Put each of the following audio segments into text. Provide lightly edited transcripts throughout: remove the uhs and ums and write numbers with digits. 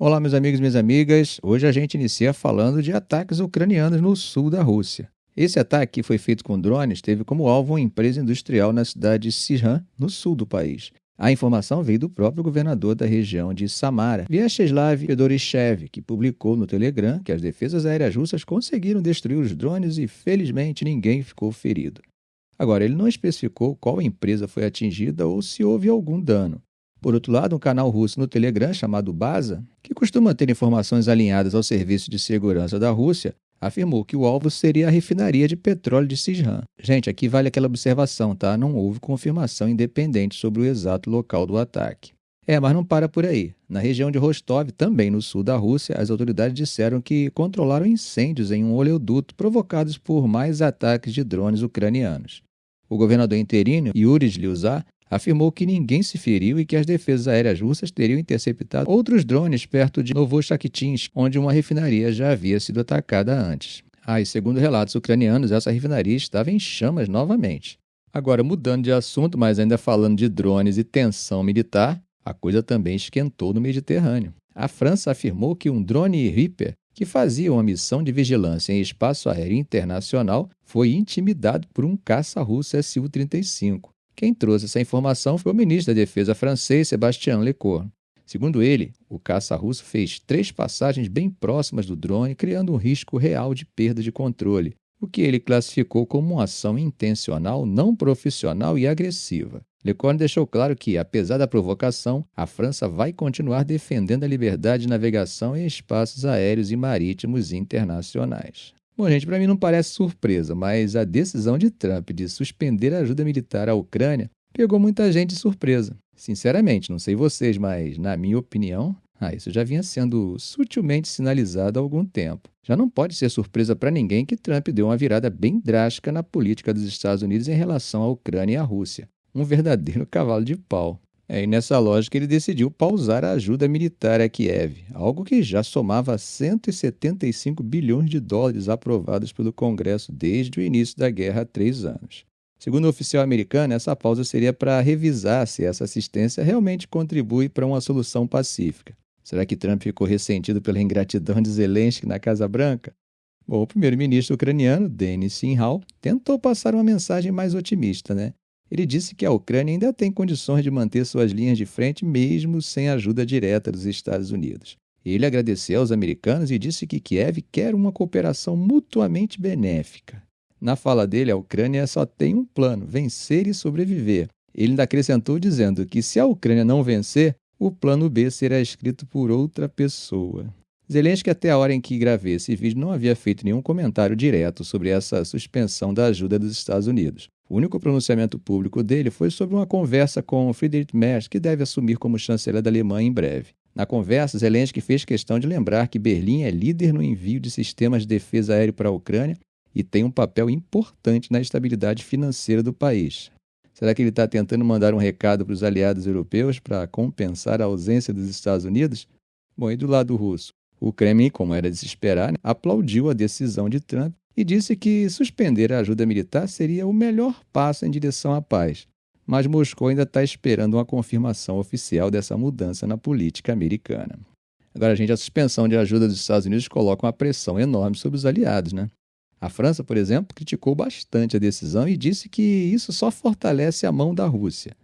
Olá, meus amigos e minhas amigas. Hoje a gente inicia falando de ataques ucranianos no sul da Rússia. Esse ataque, que foi feito com drones, teve como alvo uma empresa industrial na cidade de Sirhan, no sul do país. A informação veio do próprio governador da região de Samara, Vyacheslav Fedorishev, que publicou no Telegram que as defesas aéreas russas conseguiram destruir os drones e, felizmente, ninguém ficou ferido. Agora, ele não especificou qual empresa foi atingida ou se houve algum dano. Por outro lado, um canal russo no Telegram chamado Baza, que costuma ter informações alinhadas ao Serviço de Segurança da Rússia, afirmou que o alvo seria a refinaria de petróleo de Sishan. Gente, aqui vale aquela observação, tá? Não houve confirmação independente sobre o exato local do ataque. Mas não para por aí. Na região de Rostov, também no sul da Rússia, as autoridades disseram que controlaram incêndios em um oleoduto provocados por mais ataques de drones ucranianos. O governador interino, Yuri Zlyuzar, afirmou que ninguém se feriu e que as defesas aéreas russas teriam interceptado outros drones perto de Novochakhtinsk, onde uma refinaria já havia sido atacada antes. E segundo relatos ucranianos, essa refinaria estava em chamas novamente. Agora, mudando de assunto, mas ainda falando de drones e tensão militar, a coisa também esquentou no Mediterrâneo. A França afirmou que um drone Reaper, que fazia uma missão de vigilância em espaço aéreo internacional, foi intimidado por um caça russo Su-35. Quem trouxe essa informação foi o ministro da Defesa francês, Sébastien Lecornu. Segundo ele, o caça russo fez 3 passagens bem próximas do drone, criando um risco real de perda de controle, o que ele classificou como uma ação intencional, não profissional e agressiva. Lecornu deixou claro que, apesar da provocação, a França vai continuar defendendo a liberdade de navegação em espaços aéreos e marítimos internacionais. Bom, gente, para mim não parece surpresa, mas a decisão de Trump de suspender a ajuda militar à Ucrânia pegou muita gente de surpresa. Sinceramente, não sei vocês, mas, na minha opinião, isso já vinha sendo sutilmente sinalizado há algum tempo. Já não pode ser surpresa para ninguém que Trump deu uma virada bem drástica na política dos Estados Unidos em relação à Ucrânia e à Rússia. Um verdadeiro cavalo de pau. E nessa lógica ele decidiu pausar a ajuda militar a Kiev, algo que já somava 175 bilhões de dólares aprovados pelo Congresso desde o início da guerra há 3 anos. Segundo o oficial americano, essa pausa seria para revisar se essa assistência realmente contribui para uma solução pacífica. Será que Trump ficou ressentido pela ingratidão de Zelensky na Casa Branca? Bom, o primeiro-ministro ucraniano, Denis Shmyhal, tentou passar uma mensagem mais otimista, né? Ele disse que a Ucrânia ainda tem condições de manter suas linhas de frente mesmo sem ajuda direta dos Estados Unidos. Ele agradeceu aos americanos e disse que Kiev quer uma cooperação mutuamente benéfica. Na fala dele, a Ucrânia só tem um plano: vencer e sobreviver. Ele ainda acrescentou dizendo que se a Ucrânia não vencer, o plano B será escrito por outra pessoa. Zelensky, até a hora em que gravei esse vídeo, não havia feito nenhum comentário direto sobre essa suspensão da ajuda dos Estados Unidos. O único pronunciamento público dele foi sobre uma conversa com Friedrich Merz, que deve assumir como chanceler da Alemanha em breve. Na conversa, Zelensky fez questão de lembrar que Berlim é líder no envio de sistemas de defesa aéreo para a Ucrânia e tem um papel importante na estabilidade financeira do país. Será que ele está tentando mandar um recado para os aliados europeus para compensar a ausência dos Estados Unidos? Bom, e do lado russo? O Kremlin, como era de se esperar, aplaudiu a decisão de Trump e disse que suspender a ajuda militar seria o melhor passo em direção à paz. Mas Moscou ainda está esperando uma confirmação oficial dessa mudança na política americana. Agora, a suspensão de ajuda dos Estados Unidos coloca uma pressão enorme sobre os aliados, né? A França, por exemplo, criticou bastante a decisão e disse que isso só fortalece a mão da Rússia.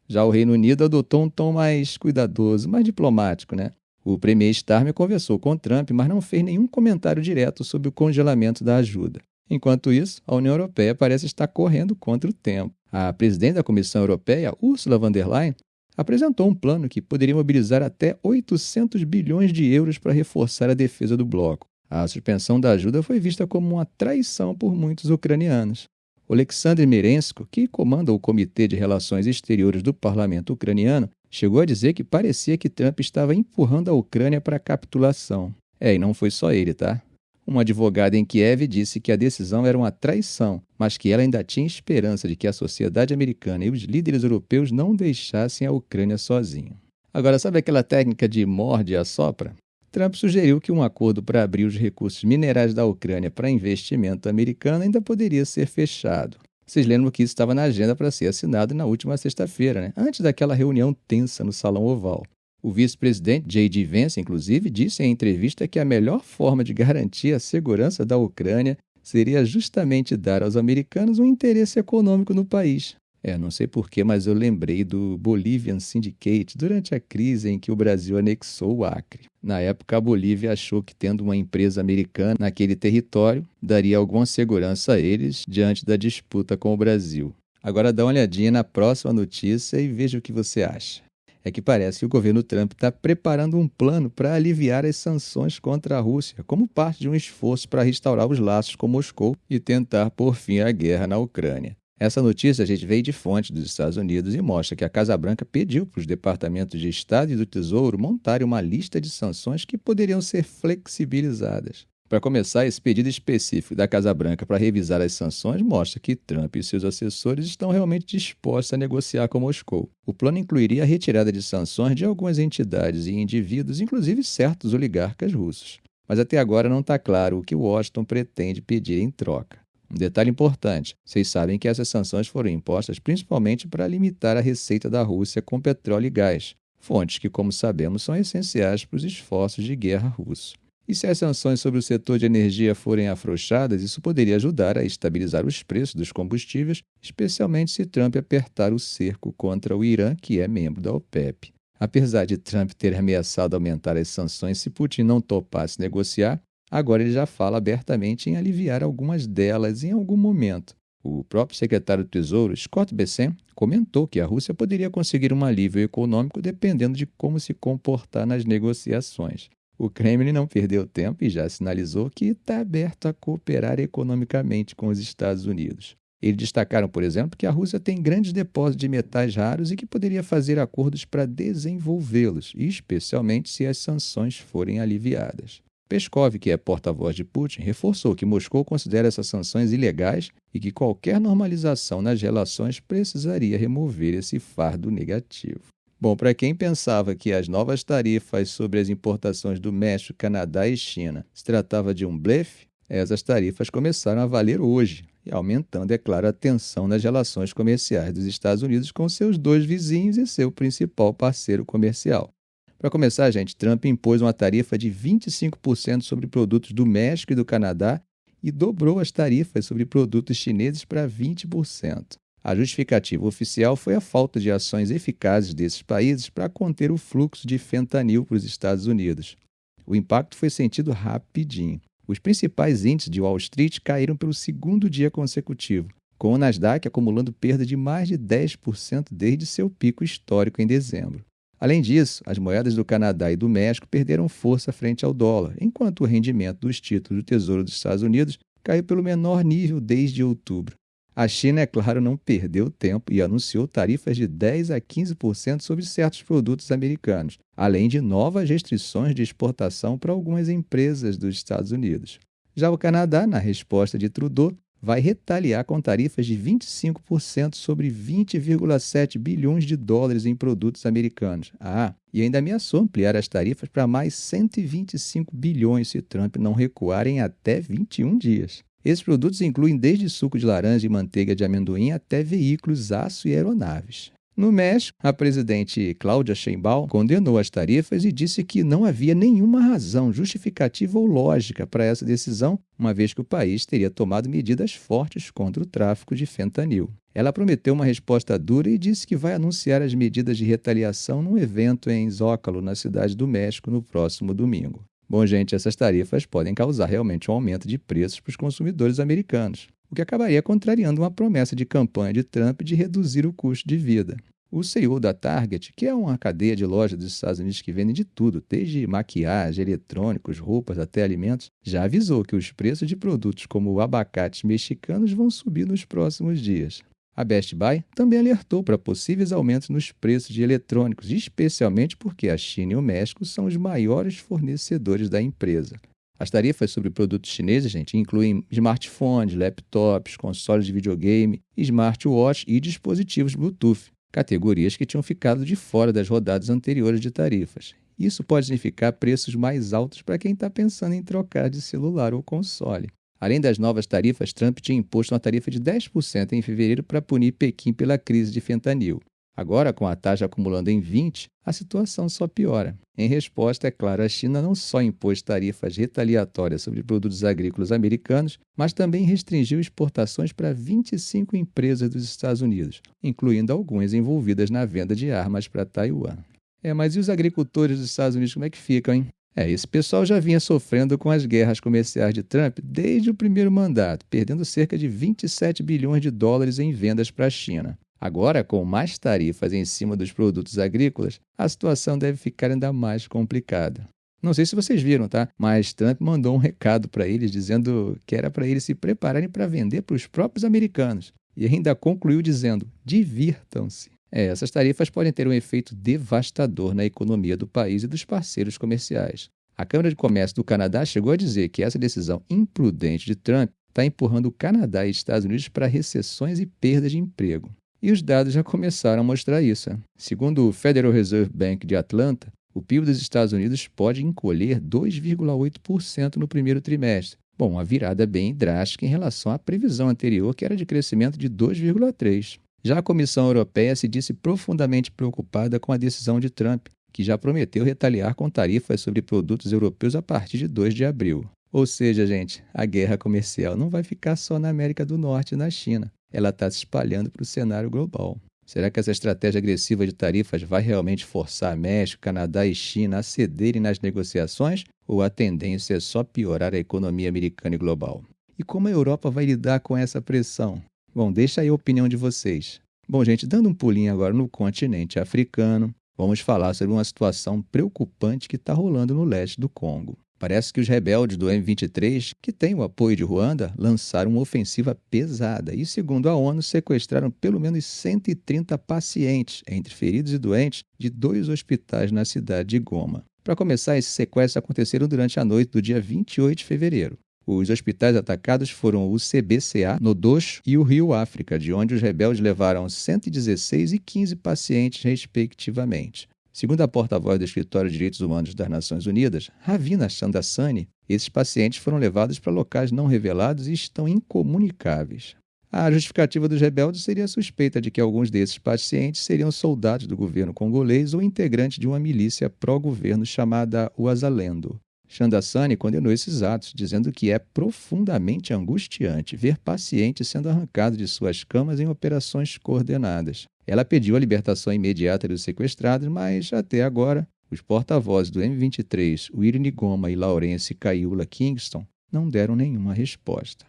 Já o Reino Unido adotou um tom mais cuidadoso, mais diplomático, né? O premier Starmer conversou com Trump, mas não fez nenhum comentário direto sobre o congelamento da ajuda. Enquanto isso, a União Europeia parece estar correndo contra o tempo. A presidente da Comissão Europeia, Ursula von der Leyen, apresentou um plano que poderia mobilizar até 800 bilhões de euros para reforçar a defesa do bloco. A suspensão da ajuda foi vista como uma traição por muitos ucranianos. Oleksandr Merensko, que comanda o Comitê de Relações Exteriores do Parlamento ucraniano, chegou a dizer que parecia que Trump estava empurrando a Ucrânia para a capitulação. E não foi só ele, tá? Uma advogada em Kiev disse que a decisão era uma traição, mas que ela ainda tinha esperança de que a sociedade americana e os líderes europeus não deixassem a Ucrânia sozinha. Agora, sabe aquela técnica de morde e assopra? Trump sugeriu que um acordo para abrir os recursos minerais da Ucrânia para investimento americano ainda poderia ser fechado. Vocês lembram que isso estava na agenda para ser assinado na última sexta-feira, né? Antes daquela reunião tensa no Salão Oval. O vice-presidente J.D. Vance, inclusive, disse em entrevista que a melhor forma de garantir a segurança da Ucrânia seria justamente dar aos americanos um interesse econômico no país. Não sei porquê, mas eu lembrei do Bolivian Syndicate durante a crise em que o Brasil anexou o Acre. Na época, a Bolívia achou que tendo uma empresa americana naquele território daria alguma segurança a eles diante da disputa com o Brasil. Agora dá uma olhadinha na próxima notícia e veja o que você acha. É que parece que o governo Trump está preparando um plano para aliviar as sanções contra a Rússia, como parte de um esforço para restaurar os laços com Moscou e tentar pôr fim à guerra na Ucrânia. Essa notícia a gente veio de fonte dos Estados Unidos e mostra que a Casa Branca pediu para os departamentos de Estado e do Tesouro montarem uma lista de sanções que poderiam ser flexibilizadas. Para começar, esse pedido específico da Casa Branca para revisar as sanções mostra que Trump e seus assessores estão realmente dispostos a negociar com Moscou. O plano incluiria a retirada de sanções de algumas entidades e indivíduos, inclusive certos oligarcas russos. Mas até agora não está claro o que Washington pretende pedir em troca. Um detalhe importante, vocês sabem que essas sanções foram impostas principalmente para limitar a receita da Rússia com petróleo e gás, fontes que, como sabemos, são essenciais para os esforços de guerra russos. E se as sanções sobre o setor de energia forem afrouxadas, isso poderia ajudar a estabilizar os preços dos combustíveis, especialmente se Trump apertar o cerco contra o Irã, que é membro da OPEP. Apesar de Trump ter ameaçado aumentar as sanções se Putin não topasse negociar, agora ele já fala abertamente em aliviar algumas delas em algum momento. O próprio secretário do Tesouro, Scott Bessent, comentou que a Rússia poderia conseguir um alívio econômico dependendo de como se comportar nas negociações. O Kremlin não perdeu tempo e já sinalizou que está aberto a cooperar economicamente com os Estados Unidos. Eles destacaram, por exemplo, que a Rússia tem grandes depósitos de metais raros e que poderia fazer acordos para desenvolvê-los, especialmente se as sanções forem aliviadas. Peskov, que é porta-voz de Putin, reforçou que Moscou considera essas sanções ilegais e que qualquer normalização nas relações precisaria remover esse fardo negativo. Bom, para quem pensava que as novas tarifas sobre as importações do México, Canadá e China se tratava de um blefe, essas tarifas começaram a valer hoje, e aumentando, é claro, a tensão nas relações comerciais dos Estados Unidos com seus dois vizinhos e seu principal parceiro comercial. Para começar, gente, Trump impôs uma tarifa de 25% sobre produtos do México e do Canadá e dobrou as tarifas sobre produtos chineses para 20%. A justificativa oficial foi a falta de ações eficazes desses países para conter o fluxo de fentanil para os Estados Unidos. O impacto foi sentido rapidinho. Os principais índices de Wall Street caíram pelo segundo dia consecutivo, com o Nasdaq acumulando perda de mais de 10% desde seu pico histórico em dezembro. Além disso, as moedas do Canadá e do México perderam força frente ao dólar, enquanto o rendimento dos títulos do Tesouro dos Estados Unidos caiu pelo menor nível desde outubro. A China, é claro, não perdeu tempo e anunciou tarifas de 10% a 15% sobre certos produtos americanos, além de novas restrições de exportação para algumas empresas dos Estados Unidos. Já o Canadá, na resposta de Trudeau, vai retaliar com tarifas de 25% sobre 20,7 bilhões de dólares em produtos americanos. E ainda ameaçou ampliar as tarifas para mais 125 bilhões se Trump não recuar em até 21 dias. Esses produtos incluem desde suco de laranja e manteiga de amendoim até veículos, aço e aeronaves. No México, a presidente Claudia Sheinbaum condenou as tarifas e disse que não havia nenhuma razão justificativa ou lógica para essa decisão, uma vez que o país teria tomado medidas fortes contra o tráfico de fentanil. Ela prometeu uma resposta dura e disse que vai anunciar as medidas de retaliação num evento em Zócalo, na cidade do México, no próximo domingo. Bom, gente, essas tarifas podem causar realmente um aumento de preços para os consumidores americanos, o que acabaria contrariando uma promessa de campanha de Trump de reduzir o custo de vida. O CEO da Target, que é uma cadeia de lojas dos Estados Unidos que vendem de tudo, desde maquiagem, eletrônicos, roupas até alimentos, já avisou que os preços de produtos como abacates mexicanos vão subir nos próximos dias. A Best Buy também alertou para possíveis aumentos nos preços de eletrônicos, especialmente porque a China e o México são os maiores fornecedores da empresa. As tarifas sobre produtos chineses, gente, incluem smartphones, laptops, consoles de videogame, smartwatch e dispositivos Bluetooth, categorias que tinham ficado de fora das rodadas anteriores de tarifas. Isso pode significar preços mais altos para quem está pensando em trocar de celular ou console. Além das novas tarifas, Trump tinha imposto uma tarifa de 10% em fevereiro para punir Pequim pela crise de fentanil. Agora, com a taxa acumulando em 20, a situação só piora. Em resposta, é claro, a China não só impôs tarifas retaliatórias sobre produtos agrícolas americanos, mas também restringiu exportações para 25 empresas dos Estados Unidos, incluindo algumas envolvidas na venda de armas para Taiwan. Mas e os agricultores dos Estados Unidos, como é que ficam, hein? Esse pessoal já vinha sofrendo com as guerras comerciais de Trump desde o primeiro mandato, perdendo cerca de 27 bilhões de dólares em vendas para a China. Agora, com mais tarifas em cima dos produtos agrícolas, a situação deve ficar ainda mais complicada. Não sei se vocês viram, tá? Mas Trump mandou um recado para eles dizendo que era para eles se prepararem para vender para os próprios americanos. E ainda concluiu dizendo: divirtam-se. Essas tarifas podem ter um efeito devastador na economia do país e dos parceiros comerciais. A Câmara de Comércio do Canadá chegou a dizer que essa decisão imprudente de Trump está empurrando o Canadá e Estados Unidos para recessões e perdas de emprego. E os dados já começaram a mostrar isso. Segundo o Federal Reserve Bank de Atlanta, o PIB dos Estados Unidos pode encolher 2,8% no primeiro trimestre. Uma virada bem drástica em relação à previsão anterior, que era de crescimento de 2,3%. Já a Comissão Europeia se disse profundamente preocupada com a decisão de Trump, que já prometeu retaliar com tarifas sobre produtos europeus a partir de 2 de abril. Ou seja, gente, a guerra comercial não vai ficar só na América do Norte e na China. Ela está se espalhando para o cenário global. Será que essa estratégia agressiva de tarifas vai realmente forçar México, Canadá e China a cederem nas negociações? Ou a tendência é só piorar a economia americana e global? E como a Europa vai lidar com essa pressão? Deixa aí a opinião de vocês. Gente, dando um pulinho agora no continente africano, vamos falar sobre uma situação preocupante que está rolando no leste do Congo. Parece que os rebeldes do M23, que têm o apoio de Ruanda, lançaram uma ofensiva pesada e, segundo a ONU, sequestraram pelo menos 130 pacientes, entre feridos e doentes, de 2 hospitais na cidade de Goma. Para começar, esses sequestros aconteceram durante a noite do dia 28 de fevereiro. Os hospitais atacados foram o CBCA, no Dosso, e o Rio África, de onde os rebeldes levaram 116 e 15 pacientes, respectivamente. Segundo a porta-voz do Escritório de Direitos Humanos das Nações Unidas, Ravina Shamdasani, esses pacientes foram levados para locais não revelados e estão incomunicáveis. A justificativa dos rebeldes seria a suspeita de que alguns desses pacientes seriam soldados do governo congolês ou integrantes de uma milícia pró-governo chamada Wazalendo. Shamdasani condenou esses atos, dizendo que é profundamente angustiante ver pacientes sendo arrancados de suas camas em operações coordenadas. Ela pediu a libertação imediata dos sequestrados, mas, até agora, os porta-vozes do M23, Wirine Goma e Lawrence Kaiula Kingston, não deram nenhuma resposta.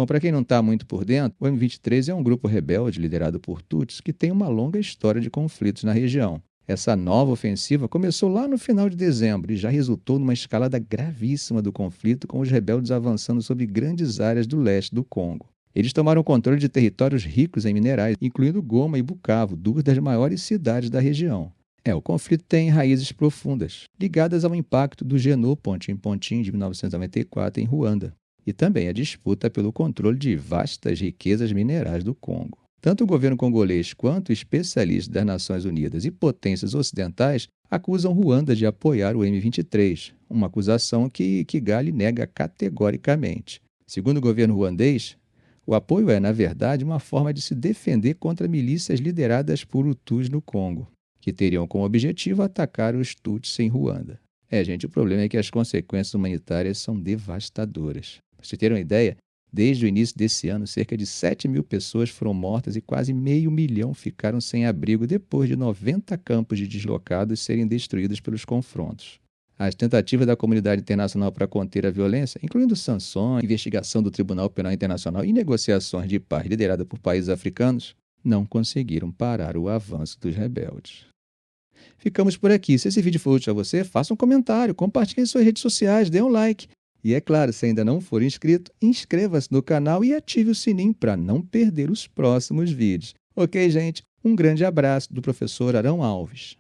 Para quem não está muito por dentro, o M23 é um grupo rebelde liderado por Tutsis que tem uma longa história de conflitos na região. Essa nova ofensiva começou lá no final de dezembro e já resultou numa escalada gravíssima do conflito, com os rebeldes avançando sobre grandes áreas do leste do Congo. Eles tomaram controle de territórios ricos em minerais, incluindo Goma e Bukavu, 2 das maiores cidades da região. O conflito tem raízes profundas, ligadas ao impacto do Genô Pontim-Pontim de 1994 em Ruanda, e também a disputa pelo controle de vastas riquezas minerais do Congo. Tanto o governo congolês quanto especialistas das Nações Unidas e potências ocidentais acusam Ruanda de apoiar o M23, uma acusação que Kigali nega categoricamente. Segundo o governo ruandês, o apoio é, na verdade, uma forma de se defender contra milícias lideradas por Hutus no Congo, que teriam como objetivo atacar os Tutsis em Ruanda. Gente, o problema é que as consequências humanitárias são devastadoras. Para vocês terem uma ideia, desde o início desse ano, cerca de 7 mil pessoas foram mortas e quase 500.000 ficaram sem abrigo depois de 90 campos de deslocados serem destruídos pelos confrontos. As tentativas da comunidade internacional para conter a violência, incluindo sanções, investigação do Tribunal Penal Internacional e negociações de paz lideradas por países africanos, não conseguiram parar o avanço dos rebeldes. Ficamos por aqui. Se esse vídeo for útil a você, faça um comentário, compartilhe em suas redes sociais, dê um like. E é claro, se ainda não for inscrito, inscreva-se no canal e ative o sininho para não perder os próximos vídeos. Ok, gente? Um grande abraço do professor Arão Alves.